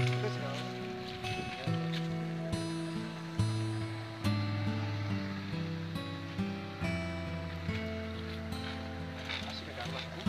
ঠিক আছে না? আসি না গান বাজনা, হ্যাঁ?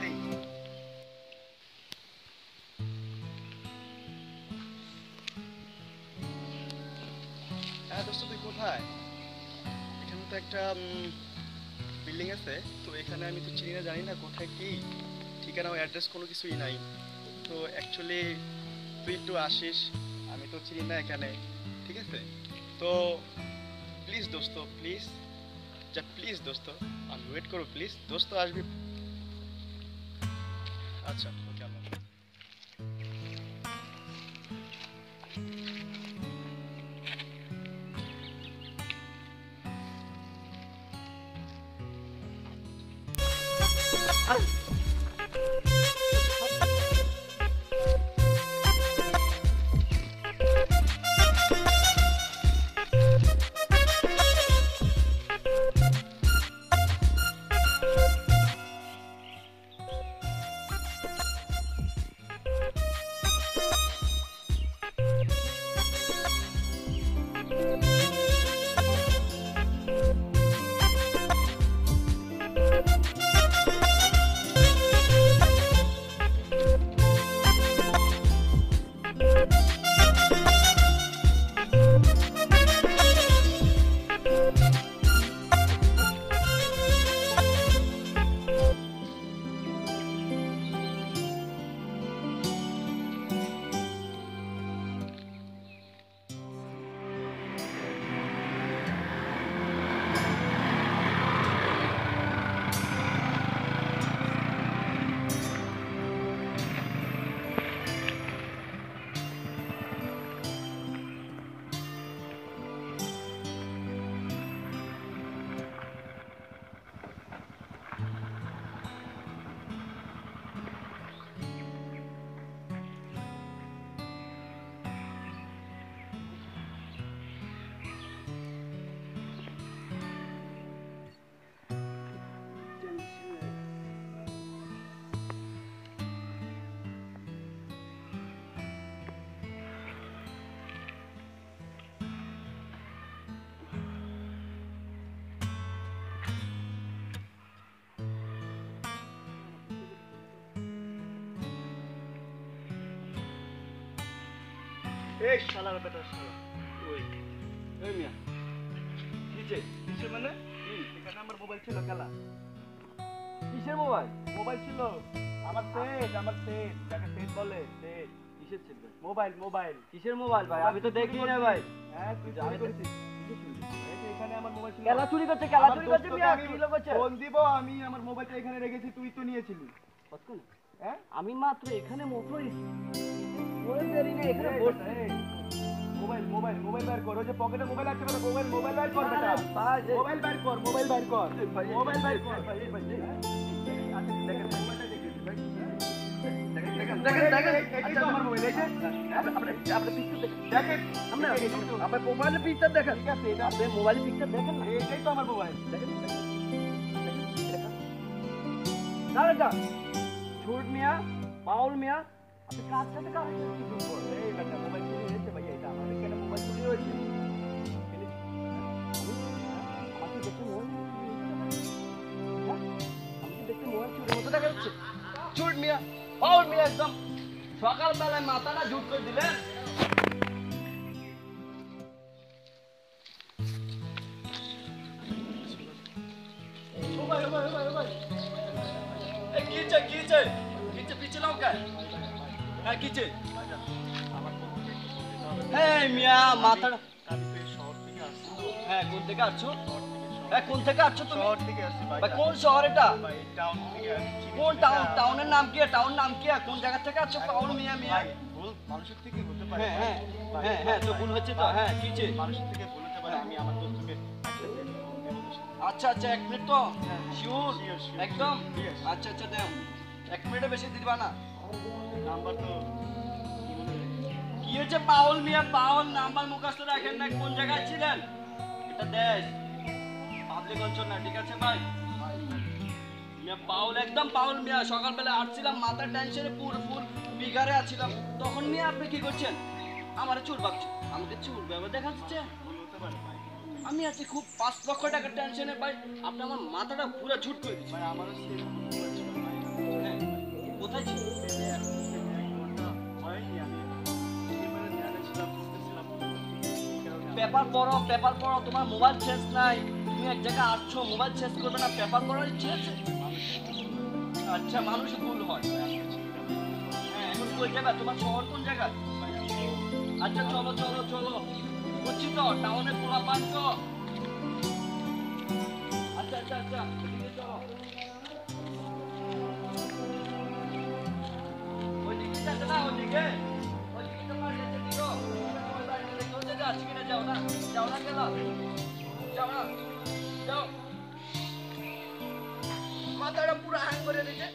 এই, হ্যাঁ দোস্ত তুই কোথায়? এখানে তো একটা বিল্ডিং আছে, তো এখানে আমি তো চিনি না, জানি না কোথায় কি ঠিকানা ও অ্যাড্রেস কোনো কিছুই নাই। তো অ্যাকচুয়ালি তুই একটু আসিস, আমি তো চিনি না এখানে, ঠিক আছে? তো প্লিজ দোস্ত, প্লিজ, যা প্লিজ দোস্ত, আমি ওয়েট করো প্লিজ, দোস্ত আসবি। আচ্ছা ওকে, আল্লাহ হাফেজ। এই শালার বেটা শালা, ওই এই মিয়া নিচে নিচে মানে এখানে আমার মোবাইল ছিল খেলা। কিসের মোবাইল? মোবাইল ছিল আমার সেট যাকে সেট বলে, সেট। কিসের ছিল? Mobile mobile. কিসের মোবাইল ভাই? আমি তো দেখি না ভাই। হ্যাঁ তুই চুরি করেছিস। এই যে এখানে আমার মোবাইল ছিল। কেলা চুরি করছে, কেলা আমার চুরি করছে দোস্তকে মিয়া, আমি কি লোক করছে? ফোন দিব, আমি আমার মোবাইলটা এখানে রেখেছি, তুই তো নিয়েছিলি। কতক্ষণ? হ্যাঁ আমি মাত্র এখানে মোটর ওই দেরি নেই, এখানে বসে মোবাইল মোবাইল মোবাইল বের কর, ওই যে পকেটে মোবাইল আছে বেটা, মোবাইল মোবাইল বের কর বেটা, ভাই মোবাইল বের কর, মোবাইল বের কর, মোবাইল বের কর। ভাই আচ্ছা দেখেন মোবাইলটা দেখেন ভাই, দেখেন দেখেন দেখেন দেখেন এই তো আমার মোবাইল এই যে আপনি পিকচার দেখেন আপনার মোবাইলে পিকচার দেখেন ঠিক আছে এটা আপনি মোবাইলে পিকচার দেখেন না এইটাই তো আমার মোবাইল দেখেন দাঁড়া ঝুট মিয়া বাউল মিয়া আপনি কার সাথে কার এই বেটা মোবাইল চুরি হয়েছে ভাই এটা আমাদের কেন মোবাইল চুরি হয়েছে আমাকে দেখে মোবাইল আমাকে দেখে মোবাইল চুরি হতে দেখা যাচ্ছে ঝুট মিয়া বাউল মিয়া একদম সকালবেলায় মাথাটা ঝুট করে দিলেন কোন থেকে আসছো তুমি কোন শহর এটা কোন টাউনের নাম কি টাউন নাম কি কোন জায়গা থেকে আসছো পাউল মিয়া মিয়া মানুষের থেকে হতে পারে হ্যাঁ তো ভুল হচ্ছে তো হ্যাঁ কি যে মানুষের থেকে বলতে পারে আমি আমার দোস্তকে আচ্ছা এক মিনিট তো শিওর একদম আচ্ছা দাও 1 মিনিটে বেশি দিবা না নাম্বার তো কি হচ্ছে পাউল মিয়া পাউল নাম্বার মুখস্থ রাখেন না কোন জায়গায় ছিলেন এটা দেশ পাবলিক অঞ্চল না ঠিক আছে ভাই মিয়া পাউল একদম পাউল মিয়া সকালবেলা আসছিলাম মাথার টেনশনে পুরো বিগারে আছিলাম তখন নিয়ে আপনি কি করছেন আমারে চুল ভাবছে আমাকে চুল ব্যবহার দেখাচ্ছে বলতে পারে ভাই আমি আছি খুব 5 লক্ষ টাকার টেনশনে ভাই আপনি আমার মাথাটা পুরো ঝুট করে দিচ্ছেন ভাই আমারও সেম হয়েছিল ভাই হ্যাঁ কোথায় ছিল পেপার পড়ো তোমার মোবাইল চেঞ্জ নাই তুমি এক জায়গায় আসছো মোবাইল চেঞ্জ করবে না পেপার পড়ার ইচ্ছে আছে আচ্ছা মানুষ ভুল হয় হ্যাঁ এখন কই যাবে তোমার শহর কোন জায়গায় আচ্ছা চলো বুঝছি তো টাউনে পোলা পান তো আচ্ছা এদিকে চলো ওইদিকে যাচ্ছে না ওইদিকে তোমার যেতে দিও আজকে না যাও না গেল যাও মাথাটা পুরো হ্যাং করে দিচ্ছে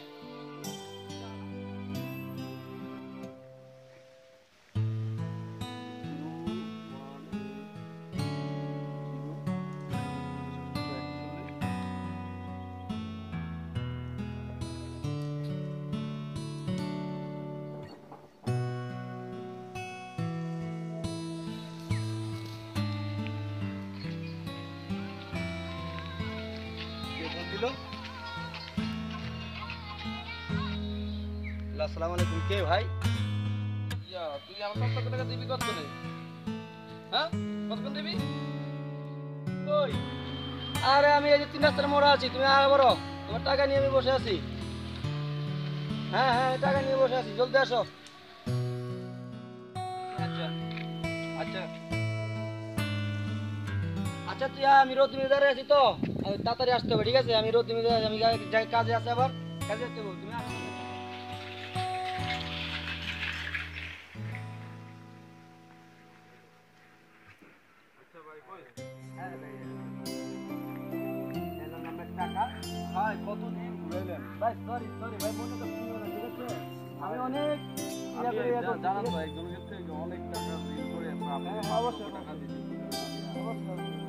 আসসালামু আলাইকুম কে ভাই তুই আমার 7 টাকা দিবি কত করে হ্যাঁ কত দিবি কই আরে আমি এই যে 3 রাস্তার মোড়ে আছি তুমি আগে বড় তোমার টাকা নিয়ে আমি বসে আছি হ্যাঁ টাকা নিয়ে বসে আছি জলদি আসো আচ্ছা তুই আমি রোদ তুমি দাঁড়িয়ে আছি তো তাড়াতাড়ি আসতে হবে ঠিক আছে আমি রোদ তুমি আমি কাজে আছে আবার কাজে আসতে হবে তুমি আসো কতদিন ঘুরাইলেন ভাই সরি ভাই মনে তো ছিল না ঠিক আছে আমি অনেক জানান তো একজনের ক্ষেত্রে অনেক টাকা বিল করে অবশ্যই টাকা দিচ্ছি অবশ্যই